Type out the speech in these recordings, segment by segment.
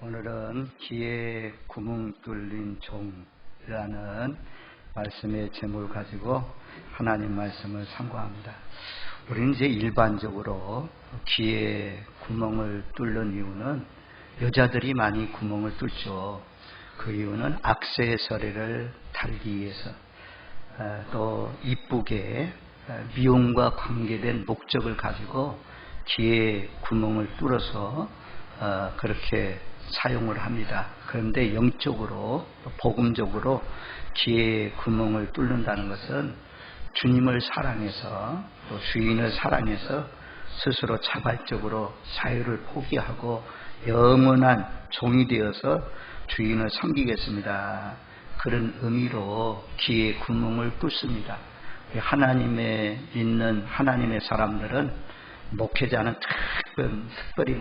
오늘은 귀에 구멍 뚫린 종이라는 말씀의 제목을 가지고 하나님 말씀을 상고합니다. 우리는 이제 일반적으로 귀에 구멍을 뚫는 이유는 여자들이 많이 구멍을 뚫죠. 그 이유는 액세서리를 달기 위해서, 또 이쁘게 미용과 관계된 목적을 가지고 귀에 구멍을 뚫어서 그렇게 사용을 합니다. 그런데 영적으로, 복음적으로 귀에 구멍을 뚫는다는 것은 주님을 사랑해서, 또 주인을 사랑해서 스스로 자발적으로 자유를 포기하고 영원한 종이 되어서 주인을 섬기겠습니다. 그런 의미로 귀에 구멍을 뚫습니다. 하나님에 믿는 하나님의 사람들은, 목회자는 특별히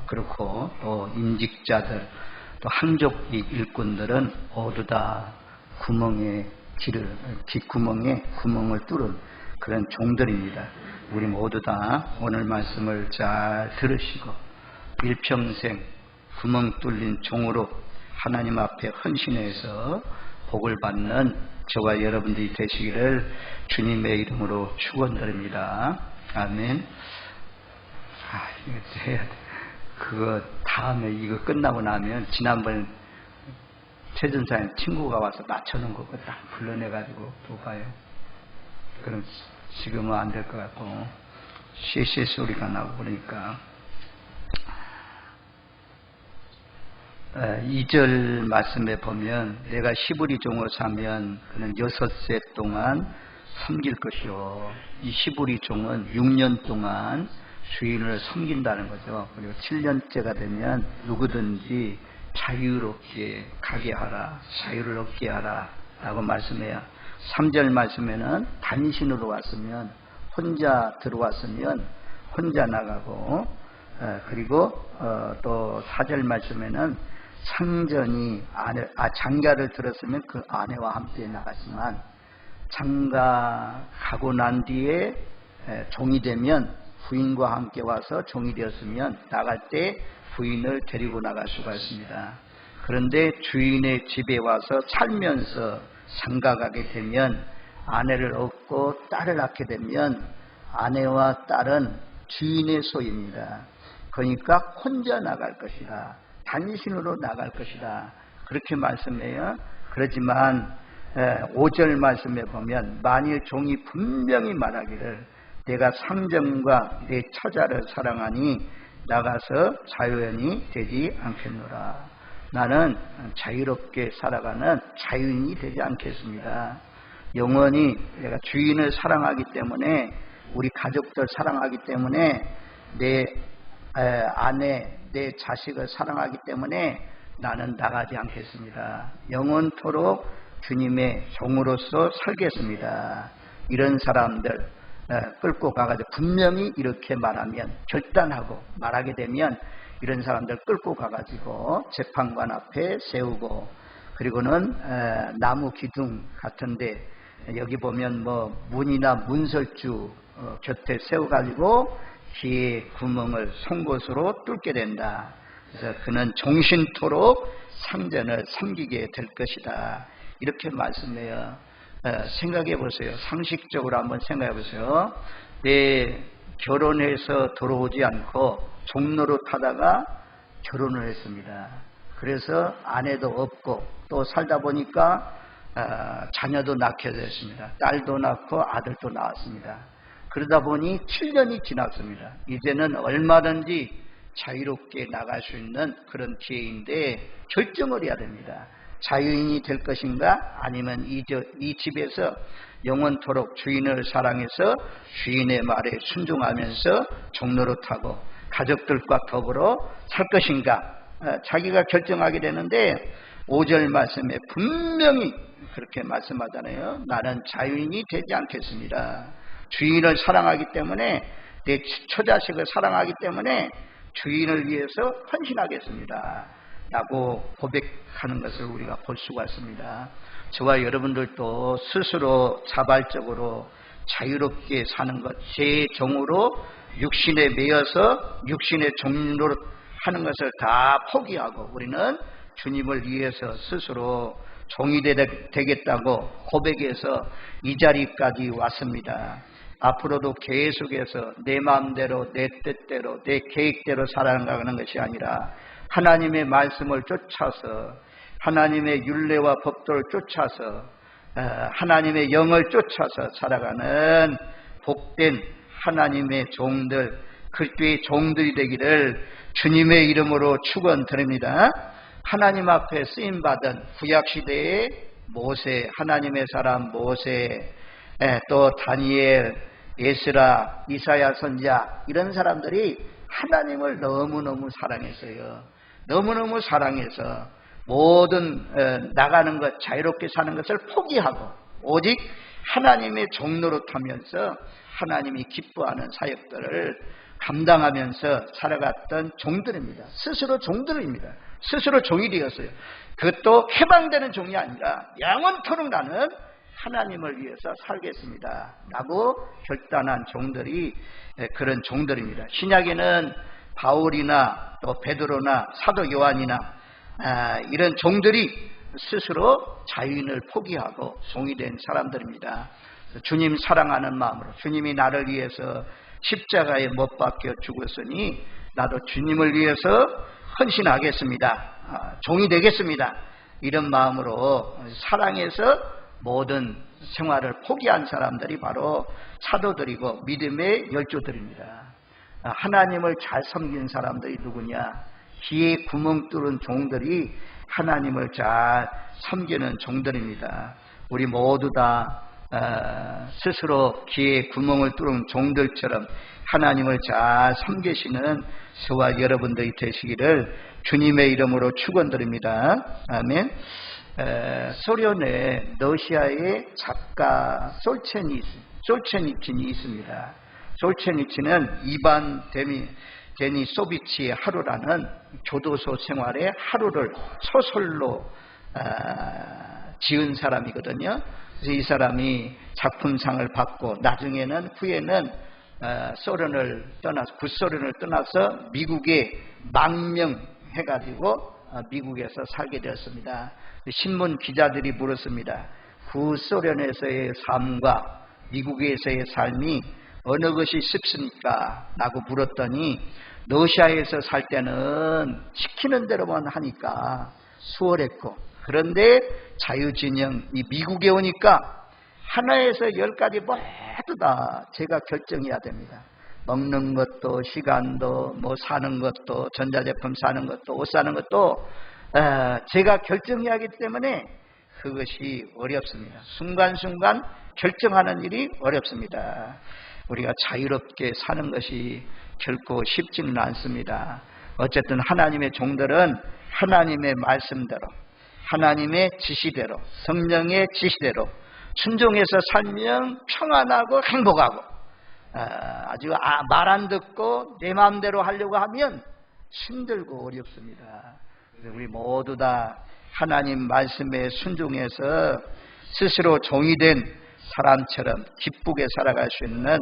그렇고, 또 임직자들, 또 한족 일꾼들은 모두 다 귓구멍에 구멍을 뚫은 그런 종들입니다. 우리 모두 다 오늘 말씀을 잘 들으시고 일평생 구멍 뚫린 종으로 하나님 앞에 헌신해서 복을 받는 저와 여러분들이 되시기를 주님의 이름으로 축원드립니다. 아멘. 이거 해야 돼. 그거 다음에 이거 끝나고 나면, 지난번에 최전사에 친구가 와서 맞춰놓은 거 딱 불러내가지고 또 봐요. 그럼 지금은 안 될 것 같고, 쉐쉐 소리가 나고 그러니까. 2절 말씀에 보면, 내가 시부리 종으로 사면 그는 6세 동안 섬길 것이요. 이 시부리 종은 6년 동안 주인을 섬긴다는 거죠. 그리고 7년째가 되면 누구든지 자유롭게 가게 하라, 자유를 얻게 하라 라고 말씀해요. 3절 말씀에는 단신으로 왔으면, 혼자 들어왔으면 혼자 나가고, 그리고 또 4절 말씀에는 장가를 들었으면 그 아내와 함께 나갔지만, 장가가고 난 뒤에 종이 되면, 부인과 함께 와서 종이 되었으면 나갈 때 부인을 데리고 나갈 수가 있습니다. 그런데 주인의 집에 와서 살면서 장가가게 되면, 아내를 얻고 딸을 낳게 되면 아내와 딸은 주인의 소유입니다. 그러니까 혼자 나갈 것이다, 단신으로 나갈 것이다, 그렇게 말씀해요. 그렇지만 5절 말씀에 보면, 만일 종이 분명히 말하기를 내가 상정과 내 처자를 사랑하니 나가서 자유인이 되지 않겠노라. 나는 자유롭게 살아가는 자유인이 되지 않겠습니다. 영원히 내가 주인을 사랑하기 때문에, 우리 가족들 사랑하기 때문에, 내 아내, 내 자식을 사랑하기 때문에 나는 나가지 않겠습니다. 영원토록 주님의 종으로서 살겠습니다. 이런 사람들 끌고 가가지고, 분명히 이렇게 말하면, 결단하고 말하게 되면 이런 사람들 끌고 가가지고 재판관 앞에 세우고, 그리고는 나무 기둥 같은데, 여기 보면 문이나 문설주 곁에 세워가지고 귀에 구멍을 송곳으로 뚫게 된다. 그래서 그는 종신토록 상전을 섬기게 될 것이다, 이렇게 말씀해요. 생각해 보세요. 상식적으로 한번 생각해 보세요. 내 결혼해서 들어오지 않고 종로로 타다가 결혼을 했습니다. 그래서 아내도 없고, 또 살다 보니까 자녀도 낳게 됐습니다. 딸도 낳고 아들도 낳았습니다. 그러다 보니 7년이 지났습니다. 이제는 얼마든지 자유롭게 나갈 수 있는 그런 기회인데, 결정을 해야 됩니다. 자유인이 될 것인가, 아니면 이 집에서 영원토록 주인을 사랑해서 주인의 말에 순종하면서 종노릇하고 가족들과 더불어 살 것인가, 자기가 결정하게 되는데, 5절 말씀에 분명히 그렇게 말씀하잖아요. 나는 자유인이 되지 않겠습니다. 주인을 사랑하기 때문에, 내 처자식을 사랑하기 때문에 주인을 위해서 헌신하겠습니다 라고 고백하는 것을 우리가 볼 수가 있습니다. 저와 여러분들도 스스로 자발적으로 자유롭게 사는 것, 제 종으로 육신에 매여서 육신의 종로로 하는 것을 다 포기하고 우리는 주님을 위해서 스스로 종이 되겠다고 고백해서 이 자리까지 왔습니다. 앞으로도 계속해서 내 마음대로 내 뜻대로 내 계획대로 살아가는 것이 아니라 하나님의 말씀을 쫓아서 하나님의 율례와 법도를 쫓아서 하나님의 영을 쫓아서 살아가는 복된 하나님의 종들, 그리스도의 종들이 되기를 주님의 이름으로 축원드립니다. 하나님 앞에 쓰임받은 구약시대의 모세, 하나님의 사람 모세, 또 다니엘, 에스라, 이사야 선지자 이런 사람들이 하나님을 너무너무 사랑했어요. 너무너무 사랑해서 모든 나가는 것, 자유롭게 사는 것을 포기하고 오직 하나님의 종로로 타면서 하나님이 기뻐하는 사역들을 감당하면서 살아갔던 종들입니다. 스스로 종들입니다. 스스로 종이 되었어요. 그것도 해방되는 종이 아니라 영원토록 나는 하나님을 위해서 살겠습니다 라고 결단한 종들이 그런 종들입니다. 신약에는 바울이나 또 베드로나 사도 요한이나 이런 종들이 스스로 자유인을 포기하고 종이 된 사람들입니다. 주님 사랑하는 마음으로 주님이 나를 위해서 십자가에 못 박혀 죽었으니 나도 주님을 위해서 헌신하겠습니다. 종이 되겠습니다. 이런 마음으로 사랑해서 모든 생활을 포기한 사람들이 바로 사도들이고 믿음의 열조들입니다. 하나님을 잘 섬기는 사람들이 누구냐? 귀에 구멍 뚫은 종들이 하나님을 잘 섬기는 종들입니다. 우리 모두 다 스스로 귀에 구멍을 뚫은 종들처럼 하나님을 잘 섬기시는 저와 여러분들이 되시기를 주님의 이름으로 축원드립니다. 아멘. 소련의 러시아의 작가 솔체니친이 있습니다. 솔체니친은 이반 데니소비치의 하루라는 교도소 생활의 하루를 소설로 지은 사람이거든요. 그래서 이 사람이 작품상을 받고 나중에는 후에는 구소련을 떠나서 미국에 망명해가지고 미국에서 살게 되었습니다. 신문 기자들이 물었습니다. 구소련에서의 삶과 미국에서의 삶이 어느 것이 쉽습니까? 라고 물었더니 러시아에서 살 때는 시키는 대로만 하니까 수월했고 그런데 자유진영이 미국에 오니까 하나에서 10가지 모두 다 제가 결정해야 됩니다. 먹는 것도 시간도 뭐 사는 것도 전자제품 사는 것도 옷 사는 것도 제가 결정해야 하기 때문에 그것이 어렵습니다. 순간순간 결정하는 일이 어렵습니다. 우리가 자유롭게 사는 것이 결코 쉽지는 않습니다. 어쨌든 하나님의 종들은 하나님의 말씀대로 하나님의 지시대로 성령의 지시대로 순종해서 살면 평안하고 행복하고 아주 말 안 듣고 내 마음대로 하려고 하면 힘들고 어렵습니다. 우리 모두 다 하나님 말씀에 순종해서 스스로 종이 된 사람처럼 기쁘게 살아갈 수 있는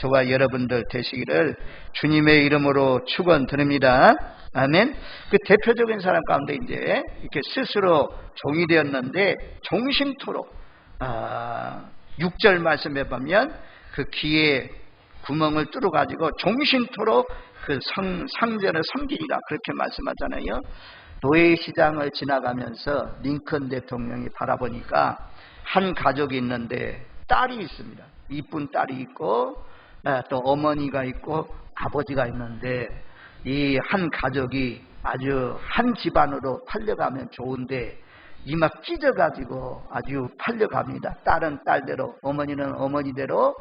저와 여러분들 되시기를 주님의 이름으로 축원드립니다. 아멘. 그 대표적인 사람 가운데 이제 이렇게 스스로 종이 되었는데 종신토록 6절 말씀에 보면 그 귀에 구멍을 뚫어 가지고 종신토록 그 상전을 섬기리라 그렇게 말씀하잖아요. 노예시장을 지나가면서 링컨 대통령이 바라보니까 한 가족이 있는데 딸이 있습니다. 이쁜 딸이 있고 또 어머니가 있고 아버지가 있는데 이 한 가족이 아주 한 집안으로 팔려가면 좋은데 이막 찢어가지고 아주 팔려갑니다. 딸은 딸대로 어머니는 어머니대로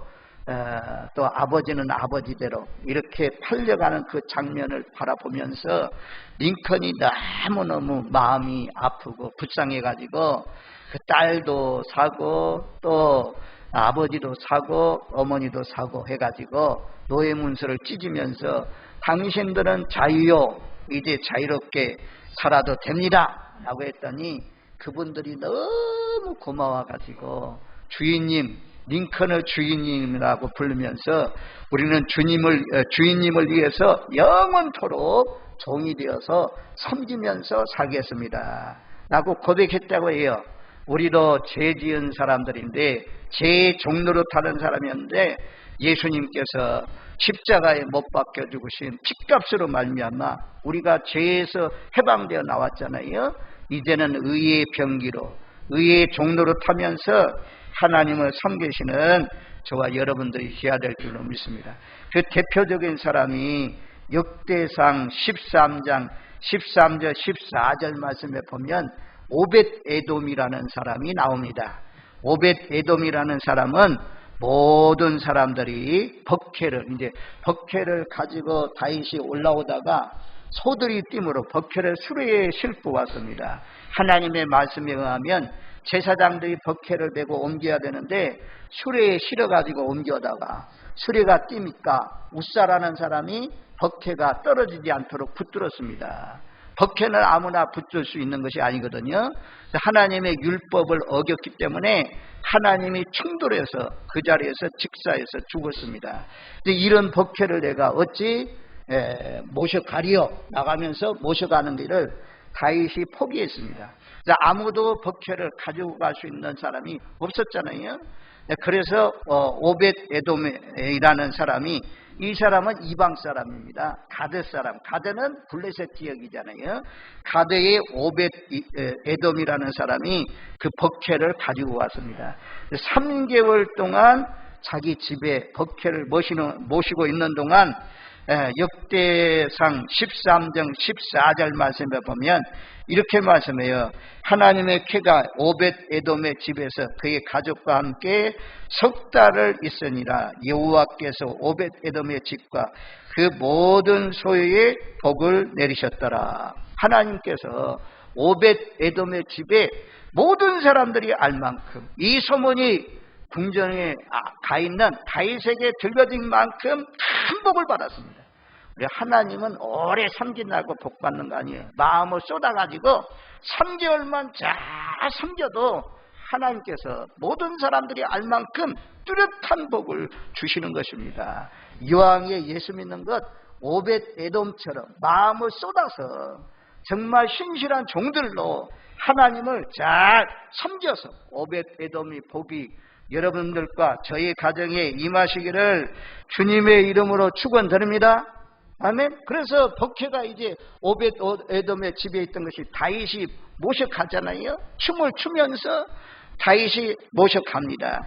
또 아버지는 아버지대로 이렇게 팔려가는 그 장면을 바라보면서 링컨이 너무너무 마음이 아프고 불쌍해가지고 그 딸도 사고 또 아버지도 사고 어머니도 사고 해가지고 노예 문서를 찢으면서 당신들은 자유요 이제 자유롭게 살아도 됩니다 라고 했더니 그분들이 너무 고마워가지고 주인님 링컨을 주인님이라고 부르면서 우리는 주인님을 위해서 영원토록 종이 되어서 섬기면서 살겠습니다 라고 고백했다고 해요. 우리도 죄 지은 사람들인데 죄의 종로로 타는 사람이었는데 예수님께서 십자가에 못 박혀 죽으신 핏값으로 말미암아 우리가 죄에서 해방되어 나왔잖아요. 이제는 의의 병기로 의의 종로로 타면서 하나님을 섬기시는 저와 여러분들이 되어야 될 줄로 믿습니다. 그 대표적인 사람이 역대상 13장 13절 14절 말씀에 보면 오벳 에돔이라는 사람이 나옵니다. 오벳 에돔이라는 사람은 모든 사람들이 버케를 가지고 다윗이 올라오다가 소들이 띠므로 버케를 수레에 싣고 왔습니다. 하나님의 말씀에 의하면 제사장들이 버케를 메고 옮겨야 되는데 수레에 실어가지고 옮겨다가 수레가 띠니까 웃사라는 사람이 버케가 떨어지지 않도록 붙들었습니다. 버케는 아무나 붙들 수 있는 것이 아니거든요. 하나님의 율법을 어겼기 때문에 하나님이 충돌해서 그 자리에서 직사해서 죽었습니다. 이런 버케를 내가 어찌 모셔가리요 나가면서 모셔가는 길을 다윗이 포기했습니다. 아무도 버케를 가지고 갈 수 있는 사람이 없었잖아요. 그래서 오벳 에돔이라는 사람이 이 사람은 이방 사람입니다. 가드 사람. 가드는 블레셋 지역이잖아요. 가드의 오벳 에돔이라는 사람이 그 버케를 가지고 왔습니다. 3개월 동안 자기 집에 버케를 모시고 있는 동안 역대상 13장 14절 말씀에 보면 이렇게 말씀해요. 하나님의 쾌가 오벳 에돔의 집에서 그의 가족과 함께 석 달을 있으니라. 여호와께서 오벳 에돔의 집과 그 모든 소유에 복을 내리셨더라. 하나님께서 오벳 에돔의 집에 모든 사람들이 알 만큼 이 소문이 궁전에 가 있는 다윗에게 들려진 만큼 큰 복을 받았습니다. 하나님은 오래 섬긴다고 복 받는 거 아니에요. 마음을 쏟아가지고 3개월만 잘 섬겨도 하나님께서 모든 사람들이 알 만큼 뚜렷한 복을 주시는 것입니다. 이왕에 예수 믿는 것 오벳 에돔처럼 마음을 쏟아서 정말 신실한 종들로 하나님을 잘 섬겨서 오벳 에돔의 복이 여러분들과 저희 가정에 임하시기를 주님의 이름으로 축원드립니다. 아멘. 그래서 버케가 이제 오벳 에돔의 집에 있던 것이 다윗이 모셔가잖아요. 춤을 추면서 다윗이 모셔갑니다.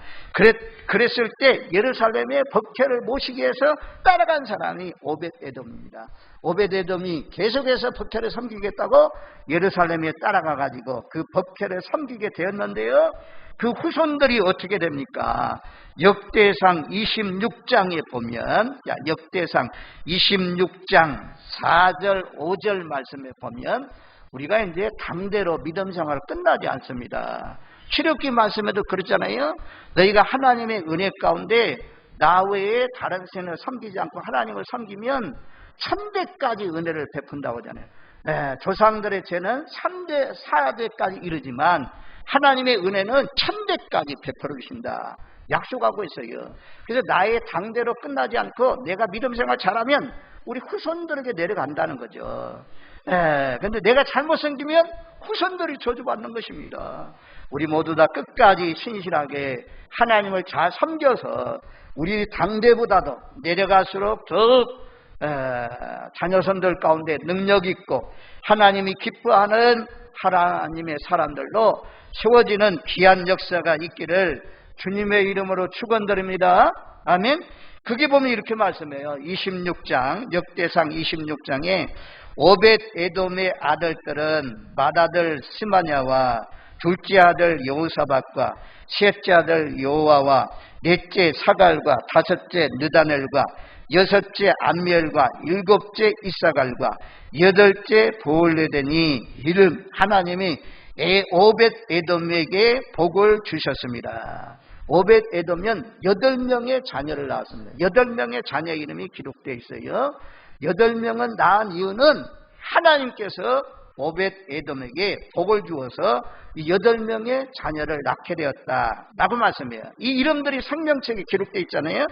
그랬을 때 예루살렘에 버케를 모시기 위해서 따라간 사람이 오벳 에돔입니다. 오벳 에돔이 계속해서 버케를 섬기겠다고 예루살렘에 따라가가지고 그 버케를 섬기게 되었는데요. 그 후손들이 어떻게 됩니까? 역대상 26장에 보면, 역대상 26장 4절 5절 말씀에 보면 우리가 이제 당대로 믿음 생활 끝나지 않습니다. 출애굽기 말씀에도 그렇잖아요. 너희가 하나님의 은혜 가운데 나 외에 다른 신을 섬기지 않고 하나님을 섬기면 1000대까지 은혜를 베푼다고 하잖아요. 조상들의 죄는 3대 4대까지 이르지만 하나님의 은혜는 1000대까지 베풀어 주신다 약속하고 있어요. 그래서 나의 당대로 끝나지 않고 내가 믿음 생활 잘하면 우리 후손들에게 내려간다는 거죠. 근데 내가 잘못 섬기면 후손들이 저주받는 것입니다. 우리 모두 다 끝까지 신실하게 하나님을 잘 섬겨서 우리 당대보다도 내려갈수록 더욱 자녀선들 가운데 능력 있고 하나님이 기뻐하는 하나님의 사람들로 세워지는 귀한 역사가 있기를 주님의 이름으로 축원드립니다. 아멘. 그게 보면 이렇게 말씀해요. 26장 역대상 26장에 오벳 에돔의 아들들은 맏아들 스마냐와 둘째 아들 여호사밧과 셋째 아들 여호와와 넷째 사갈과 다섯째 느다넬과 여섯째 암미엘과 일곱째 이사갈과 여덟째 보올레데니 이름 하나님이 오벳 에돔에게 복을 주셨습니다. 오벳 에돔은 8명의 자녀를 낳았습니다. 8명의 자녀 이름이 기록되어 있어요. 8명은 낳은 이유는 하나님께서 오벳 에돔에게 복을 주어서 이 8명의 자녀를 낳게 되었다라고 말씀해요. 이 이름들이 생명책에 기록되어 있잖아요.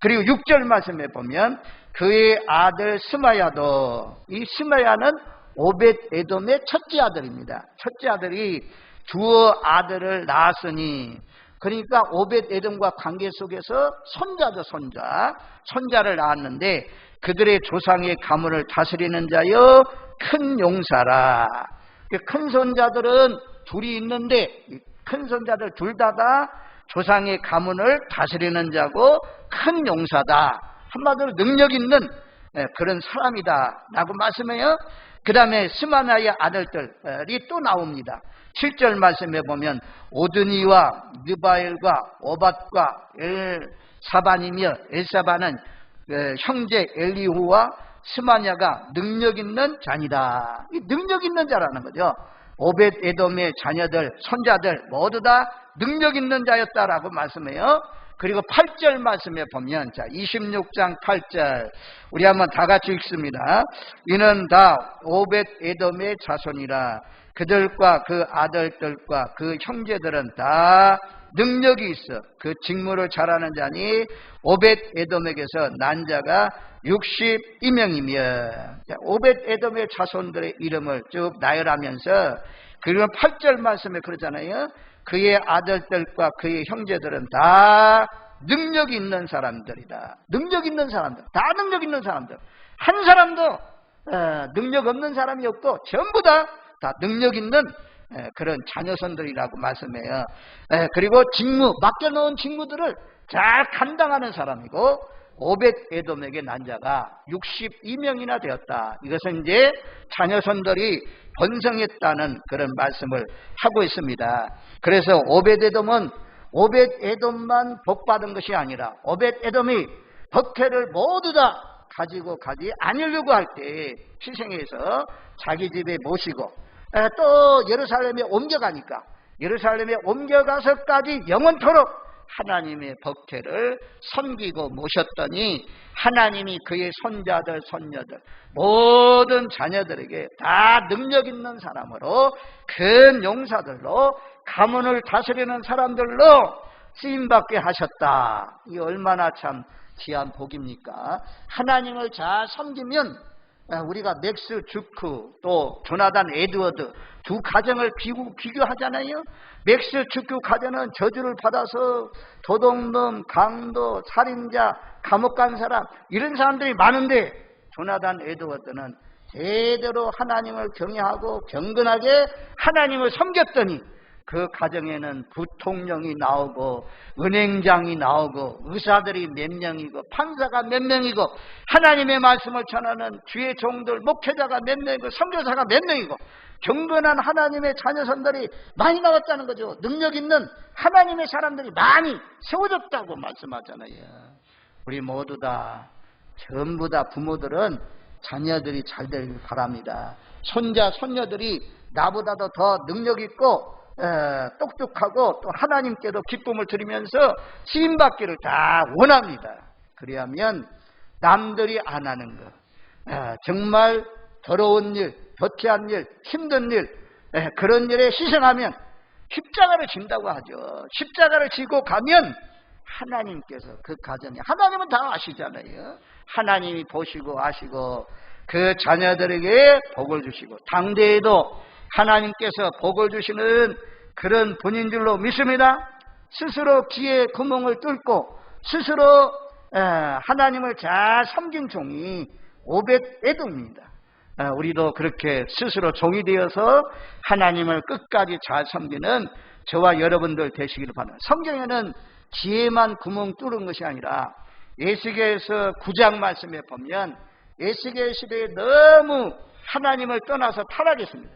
그리고 6절 말씀에 보면 그의 아들 스마야도, 이 스마야는 오벳 에돔의 첫째 아들입니다. 첫째 아들이 두어 아들을 낳았으니, 그러니까 오벳 에돔과 관계 속에서 손자죠, 손자를 낳았는데 그들의 조상의 가문을 다스리는 자여 큰 용사라. 큰 손자들은 둘이 있는데 큰 손자들 둘 다 조상의 가문을 다스리는 자고 큰 용사다. 한마디로 능력 있는 그런 사람이다 라고 말씀해요. 그 다음에 스마나의 아들들이 또 나옵니다. 7절 말씀에 보면 오드니와 느바엘과 오밧과 엘사반이며, 엘사반은 형제 엘리후와 스마냐가 능력 있는 자니다. 이 능력 있는 자라는 거죠. 오벳 에돔의 자녀들, 손자들 모두 다 능력 있는 자였다라고 말씀해요. 그리고 8절 말씀에 보면, 자, 26장 8절 우리 한번 다 같이 읽습니다. 이는 다 오벳 에돔의 자손이라. 그들과 그 아들들과 그 형제들은 다 능력이 있어 그 직무를 잘하는 자니 오벳 에돔에게서 난 자가 62명이며. 오벳 에돔의 자손들의 이름을 쭉 나열하면서, 그리고 8절 말씀에 그러잖아요. 그의 아들들과 그의 형제들은 다 능력이 있는 사람들이다. 능력 있는 사람들, 다 능력 있는 사람들. 한 사람도 능력 없는 사람이 없고 전부 다 능력 있는 그런 자녀손들이라고 말씀해요. 그리고 직무, 맡겨놓은 직무들을 잘 감당하는 사람이고, 오벳 에돔에게 난 자가 62명이나 되었다. 이것은 이제 자녀손들이 번성했다는 그런 말씀을 하고 있습니다. 그래서 오벳 에돔은 오벳 에돔만 복받은 것이 아니라 오벳 에돔이 덕회를 모두 다 가지고 가지 않으려고 할 때 희생해서 자기 집에 모시고, 또 예루살렘에 옮겨가니까 예루살렘에 옮겨가서까지 영원토록 하나님의 법궤를 섬기고 모셨더니 하나님이 그의 손자들, 손녀들, 모든 자녀들에게 다 능력 있는 사람으로, 큰 용사들로, 가문을 다스리는 사람들로 쓰임받게 하셨다. 이 얼마나 참 귀한 복입니까? 하나님을 잘 섬기면, 우리가 맥스 주크 또 조나단 에드워드 두 가정을 비교하잖아요. 맥스 주크 가정은 저주를 받아서 도둑놈, 강도, 살인자, 감옥 간 사람, 이런 사람들이 많은데 조나단 에드워드는 제대로 하나님을 경외하고 경건하게 하나님을 섬겼더니 그 가정에는 부통령이 나오고 은행장이 나오고 의사들이 몇 명이고 판사가 몇 명이고 하나님의 말씀을 전하는 주의 종들, 목회자가 몇 명이고 선교사가 몇 명이고 경건한 하나님의 자녀선들이 많이 나왔다는 거죠. 능력 있는 하나님의 사람들이 많이 세워졌다고 말씀하잖아요. 우리 모두 다, 전부 다 부모들은 자녀들이 잘 되길 바랍니다. 손자, 손녀들이 나보다도 더 능력 있고 똑똑하고 또 하나님께도 기쁨을 드리면서 쓰임받기를 다 원합니다. 그래야면 남들이 안 하는 것, 정말 더러운 일, 더티한 일, 힘든 일, 그런 일에 희생하면 십자가를 진다고 하죠. 십자가를 지고 가면 하나님께서 그 가정에, 하나님은 다 아시잖아요. 하나님이 보시고 아시고 그 자녀들에게 복을 주시고 당대에도 하나님께서 복을 주시는 그런 분인 줄로 믿습니다. 스스로 귀에 구멍을 뚫고 스스로 하나님을 잘 섬긴 종이 오벳 에돔입니다. 우리도 그렇게 스스로 종이 되어서 하나님을 끝까지 잘 섬기는 저와 여러분들 되시기를 바랍니다. 성경에는 귀에만 구멍 뚫은 것이 아니라 에스겔서 9장 말씀에 보면 에스겔 시대에 너무 하나님을 떠나서 타락했습니다.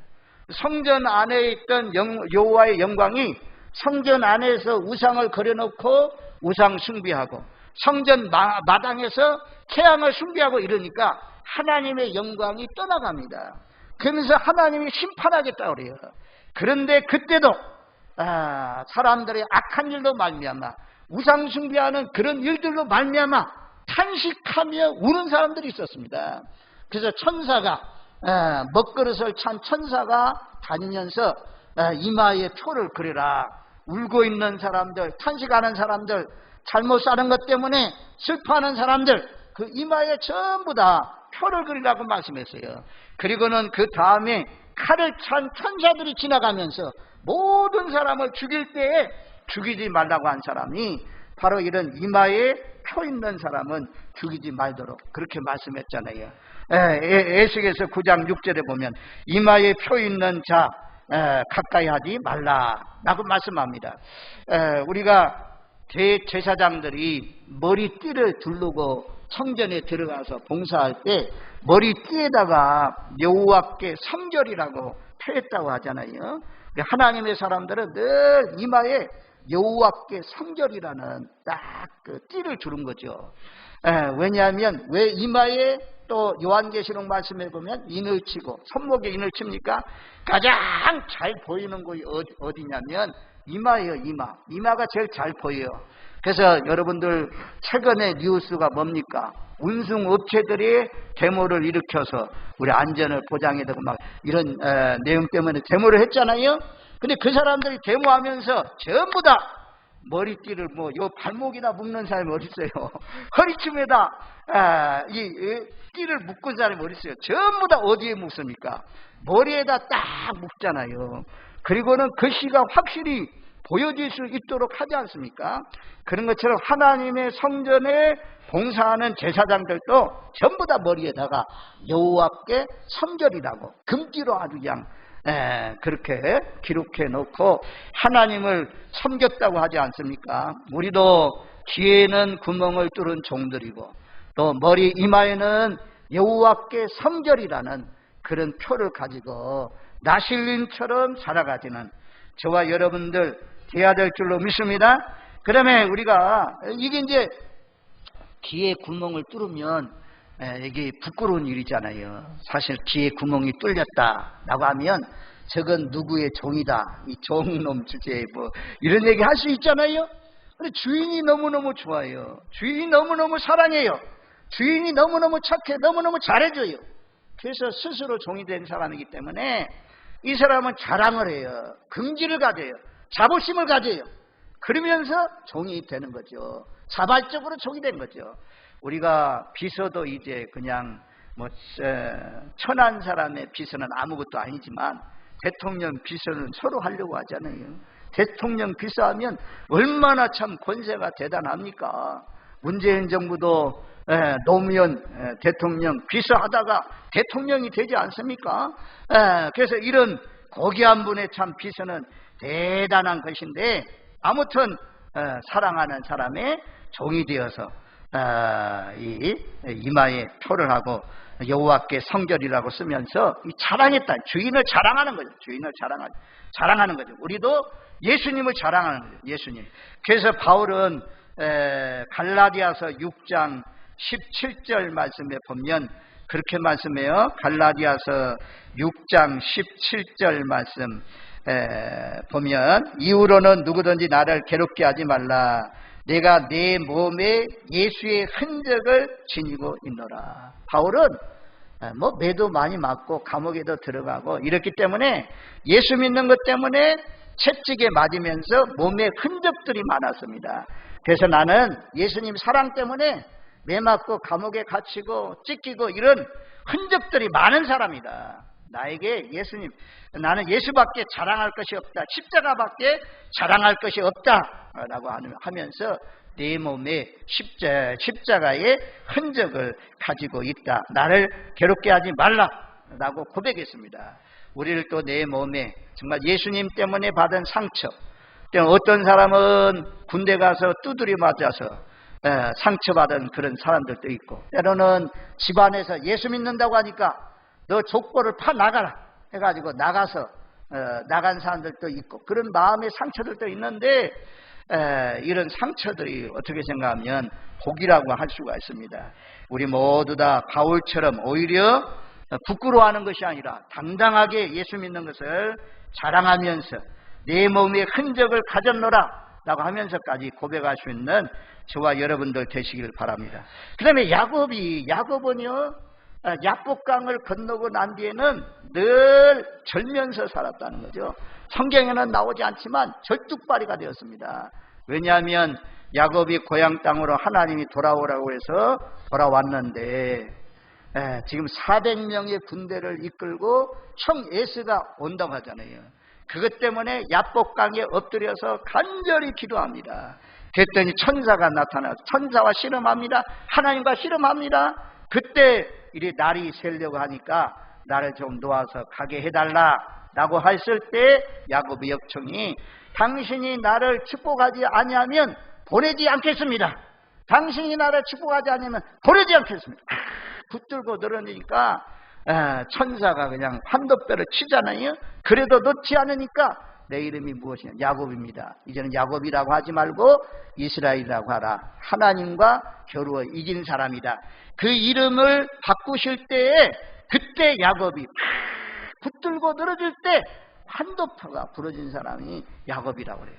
성전 안에 있던 여호와의 영광이 성전 안에서 우상을 그려놓고 우상 숭배하고 성전 마당에서 태양을 숭배하고 이러니까 하나님의 영광이 떠나갑니다. 그러면서 하나님이 심판하겠다고 그래요. 그런데 그때도 사람들의 악한 일로 말미암아 우상 숭배하는 그런 일들로 말미암아 탄식하며 우는 사람들이 있었습니다. 그래서 천사가 먹그릇을 찬 천사가 다니면서 이마에 표를 그리라. 울고 있는 사람들, 탄식하는 사람들, 잘못 사는 것 때문에 슬퍼하는 사람들, 그 이마에 전부 다 표를 그리라고 말씀했어요. 그리고는 그 다음에 칼을 찬 천사들이 지나가면서 모든 사람을 죽일 때에 죽이지 말라고 한 사람이 바로 이런 이마에 표 있는 사람은 죽이지 말도록 그렇게 말씀했잖아요. 에스겔서 9장 6절에 보면 이마에 표 있는 자 가까이 하지 말라라고 말씀합니다. 우리가 대제사장들이 머리띠를 두르고 성전에 들어가서 봉사할 때 머리띠에다가 여호와께 성결이라고 표했다고 하잖아요. 하나님의 사람들은 늘 이마에 여호와께 성결이라는 딱 그 띠를 두른 거죠. 왜냐하면 왜 이마에 또 요한계시록 말씀해 보면 인을 치고 손목에 인을 칩니까? 가장 잘 보이는 곳이 어디냐면 이마예요. 이마가 제일 잘 보여요. 그래서 여러분들 최근에 뉴스가 뭡니까? 운송 업체들이 데모를 일으켜서 우리 안전을 보장해야 되고 막 이런 내용 때문에 데모를 했잖아요. 근데 그 사람들이 데모하면서 전부 다 머리띠를 요 발목이나 묶는 사람이 어디 있어요? 허리춤에다 이 띠를 묶은 사람이 어디 있어요? 전부 다 어디에 묶습니까? 머리에다 딱 묶잖아요. 그리고는 글씨가 확실히 보여질 수 있도록 하지 않습니까? 그런 것처럼 하나님의 성전에 봉사하는 제사장들도 전부 다 머리에다가 여호와께 성결이라고 금띠로 아주 그냥 그렇게 기록해 놓고 하나님을 섬겼다고 하지 않습니까? 우리도 귀에는 구멍을 뚫은 종들이고 또 머리 이마에는 여호와께 성결이라는 그런 표를 가지고 나실린처럼 살아가지는 저와 여러분들 돼야 될 줄로 믿습니다. 그다음에 우리가 이게 이제 귀에 구멍을 뚫으면 이게 부끄러운 일이잖아요. 사실 귀에 구멍이 뚫렸다라고 하면 저건 누구의 종이다, 이 종놈 주제에 이런 얘기 할 수 있잖아요. 근데 주인이 너무너무 좋아요. 주인이 너무너무 사랑해요. 주인이 너무너무 착해, 너무너무 잘해줘요. 그래서 스스로 종이 된 사람이기 때문에 이 사람은 자랑을 해요. 긍지를 가져요. 자부심을 가져요. 그러면서 종이 되는 거죠. 자발적으로 종이 된 거죠. 우리가 비서도 이제 그냥 천한 사람의 비서는 아무것도 아니지만 대통령 비서는 서로 하려고 하잖아요. 대통령 비서하면 얼마나 참 권세가 대단합니까? 문재인 정부도 노무현 대통령 비서하다가 대통령이 되지 않습니까? 그래서 이런 고귀한 분의 참 비서는 대단한 것인데 아무튼 사랑하는 사람의 종이 되어서 이 이마에 표를 하고 여호와께 성결이라고 쓰면서 자랑했다. 주인을 자랑하는 거죠. 주인을 자랑하는 거죠. 우리도 예수님을 자랑하는 거죠. 예수님. 그래서 바울은 갈라디아서 6장 17절 말씀에 보면 그렇게 말씀해요. 갈라디아서 6장 17절 말씀 보면 이후로는 누구든지 나를 괴롭게 하지 말라. 내가 내 몸에 예수의 흔적을 지니고 있노라. 바울은 매도 많이 맞고 감옥에도 들어가고 이렇기 때문에 예수 믿는 것 때문에 채찍에 맞으면서 몸에 흔적들이 많았습니다. 그래서 나는 예수님 사랑 때문에 매 맞고 감옥에 갇히고 찢기고 이런 흔적들이 많은 사람이다. 나에게 예수님, 나는 예수밖에 자랑할 것이 없다. 십자가밖에 자랑할 것이 없다 라고 하면서 내 몸에 십자가의 흔적을 가지고 있다. 나를 괴롭게 하지 말라 라고 고백했습니다. 우리를 또 내 몸에 정말 예수님 때문에 받은 상처, 어떤 사람은 군대 가서 두드려 맞아서 상처받은 그런 사람들도 있고, 때로는 집안에서 예수 믿는다고 하니까 너 족보를 파 나가라 해가지고 나가서 나간 사람들도 있고, 그런 마음의 상처들도 있는데 이런 상처들이 어떻게 생각하면 복이라고 할 수가 있습니다. 우리 모두 다 바울처럼 오히려 부끄러워하는 것이 아니라 당당하게 예수 믿는 것을 자랑하면서 내 몸의 흔적을 가졌노라 라고 하면서까지 고백할 수 있는 저와 여러분들 되시기를 바랍니다. 그 다음에 야곱은요, 야복강을 건너고 난 뒤에는 늘 절면서 살았다는 거죠. 성경에는 나오지 않지만 절뚝발이가 되었습니다. 왜냐하면 야곱이 고향 땅으로 하나님이 돌아오라고 해서 돌아왔는데 지금 400명의 군대를 이끌고 총 에스가 온다고 하잖아요. 그것 때문에 야복강에 엎드려서 간절히 기도합니다. 그랬더니 천사가 나타나서 천사와 씨름합니다. 하나님과 씨름합니다. 그때 이리 날이 새려고 하니까 나를 좀 놓아서 가게 해달라 라고 했을 때 야곱의 역청이 당신이 나를 축복하지 아니하면 보내지 않겠습니다. 당신이 나를 축복하지 않으면 보내지 않겠습니다. 붙들고 늘어지니까 천사가 그냥 환도뼈를 치잖아요. 그래도 놓지 않으니까 내 이름이 무엇이냐? 야곱입니다. 이제는 야곱이라고 하지 말고 이스라엘이라고 하라. 하나님과 겨루어 이긴 사람이다. 그 이름을 바꾸실 때에 그때 야곱이 붙들고 늘어질 때 환도표가 부러진 사람이 야곱이라고 그래요.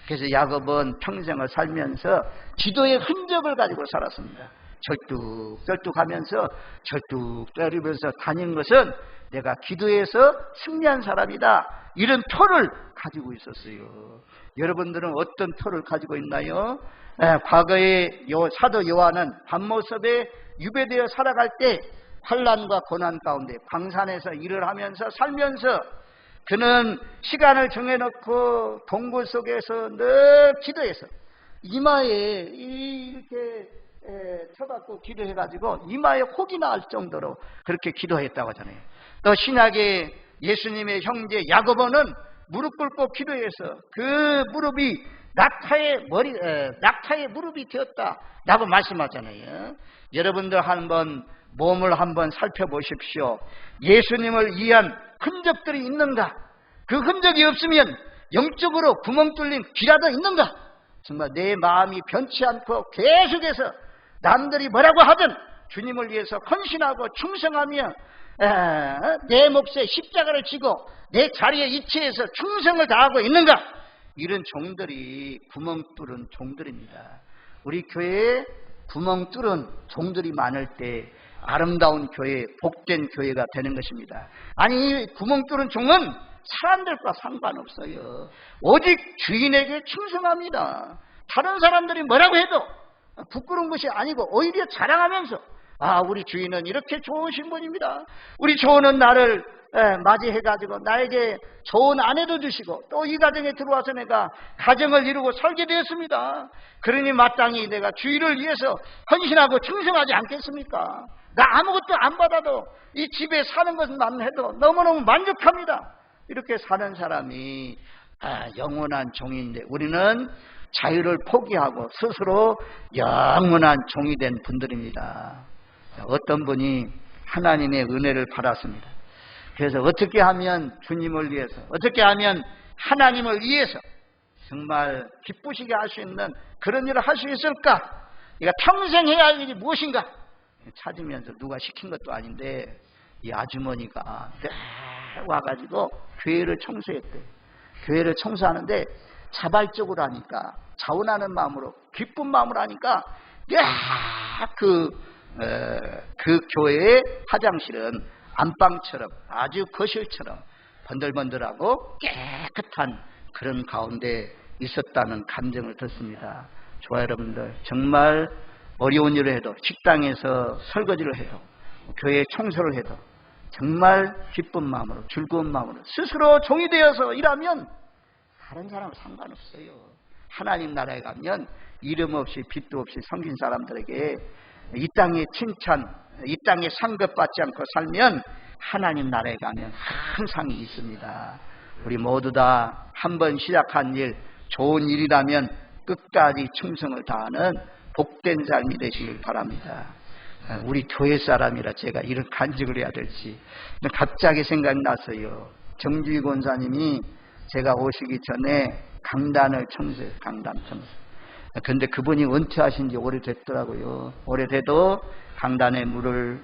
그래서 야곱은 평생을 살면서 기도의 흔적을 가지고 살았습니다. 절뚝절뚝하면서 절뚝거리면서 다닌 것은 내가 기도해서 승리한 사람이다. 이런 표를 가지고 있었어요. 여러분들은 어떤 표를 가지고 있나요? 과거에 사도 요한은 밤모습에 유배되어 살아갈 때 환난과 고난 가운데 광산에서 일을 하면서 살면서 그는 시간을 정해놓고 동굴 속에서 늘 기도해서 이마에 이렇게 쳐갖고 기도해가지고 이마에 혹이 나올 정도로 그렇게 기도했다고 하잖아요. 또 신약의 예수님의 형제 야고보는 무릎 꿇고 기도해서 그 무릎이 낙타의 무릎이 되었다라고 말씀하잖아요. 여러분들 한번 몸을 한번 살펴보십시오. 예수님을 위한 흔적들이 있는가? 그 흔적이 없으면 영적으로 구멍 뚫린 귀라도 있는가? 정말 내 마음이 변치 않고 계속해서 남들이 뭐라고 하든 주님을 위해서 헌신하고 충성하며 내 몫에 십자가를 지고 내 자리에 위치해서 충성을 다하고 있는가? 이런 종들이 구멍 뚫은 종들입니다. 우리 교회에 구멍 뚫은 종들이 많을 때 아름다운 교회, 복된 교회가 되는 것입니다. 아니, 구멍 뚫은 종은 사람들과 상관없어요. 오직 주인에게 충성합니다. 다른 사람들이 뭐라고 해도 부끄러운 것이 아니고 오히려 자랑하면서 우리 주인은 이렇게 좋으신 분입니다. 우리 주인은 나를 맞이해가지고 나에게 좋은 아내도 주시고 또 이 가정에 들어와서 내가 가정을 이루고 살게 되었습니다. 그러니 마땅히 내가 주인을 위해서 헌신하고 충성하지 않겠습니까? 나 아무것도 안 받아도 이 집에 사는 것만 해도 너무너무 만족합니다. 이렇게 사는 사람이 영원한 종인데 우리는 자유를 포기하고 스스로 영원한 종이 된 분들입니다. 어떤 분이 하나님의 은혜를 받았습니다. 그래서 어떻게 하면 주님을 위해서, 어떻게 하면 하나님을 위해서 정말 기쁘시게 할 수 있는 그런 일을 할 수 있을까? 그러니까 평생 해야 할 일이 무엇인가? 찾으면서 누가 시킨 것도 아닌데 이 아주머니가 와가지고 교회를 청소했대요. 교회를 청소하는데 자발적으로 하니까 자원하는 마음으로 기쁜 마음으로 하니까 그 교회의 화장실은 안방처럼 아주 거실처럼 번들번들하고 깨끗한 그런 가운데 있었다는 감정을 듣습니다. 좋아요, 여러분들. 정말 어려운 일을 해도 식당에서 설거지를 해도 교회 청소를 해도 정말 기쁜 마음으로 즐거운 마음으로 스스로 종이 되어서 일하면 다른 사람은 상관없어요. 하나님 나라에 가면 이름 없이 빚도 없이 섬긴 사람들에게 이 땅의 칭찬, 이 땅에 상급받지 않고 살면 하나님 나라에 가면 큰 상이 있습니다. 우리 모두 다 한 번 시작한 일, 좋은 일이라면 끝까지 충성을 다하는 복된 삶이 되시길 바랍니다. 우리 교회 사람이라 제가 이런 간직을 해야 될지 갑자기 생각이 났어요. 정주희 권사님이 제가 오시기 전에 강단을 청소해요. 강단 청소. 근데 그분이 은퇴하신 지 오래됐더라고요. 오래돼도 강단에 물을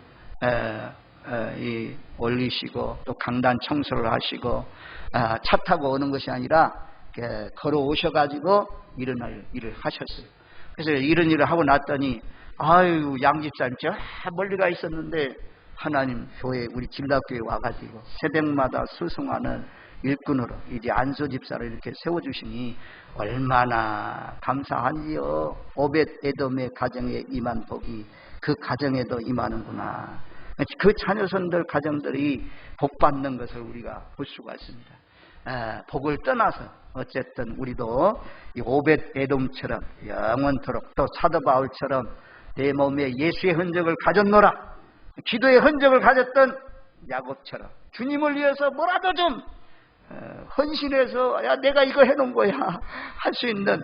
올리시고 또 강단 청소를 하시고 차 타고 오는 것이 아니라 걸어 오셔가지고 이런 일을 하셨어요. 그래서 이런 일을 하고 났더니 아유, 양 집사님 저 멀리 가 있었는데 하나님 교회 우리 진락교회 와가지고 새벽마다 수송하는 일꾼으로 이제 안수 집사를 이렇게 세워주시니 얼마나 감사한지요. 오벳 에돔의 가정에 임한 복이 그 가정에도 임하는구나. 그 자녀손들 가정들이 복 받는 것을 우리가 볼 수가 있습니다. 복을 떠나서 어쨌든 우리도 이 오벳 에돔처럼 영원토록 또 사도 바울처럼 내 몸에 예수의 흔적을 가졌노라, 기도의 흔적을 가졌던 야곱처럼 주님을 위해서 뭐라도 좀 헌신해서 야 내가 이거 해놓은 거야 할 수 있는,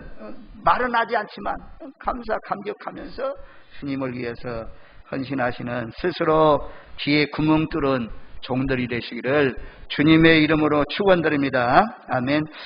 말은 하지 않지만 감사 감격하면서 주님을 위해서 헌신하시는 스스로 귀에 구멍 뚫은 종들이 되시기를 주님의 이름으로 축원드립니다. 아멘.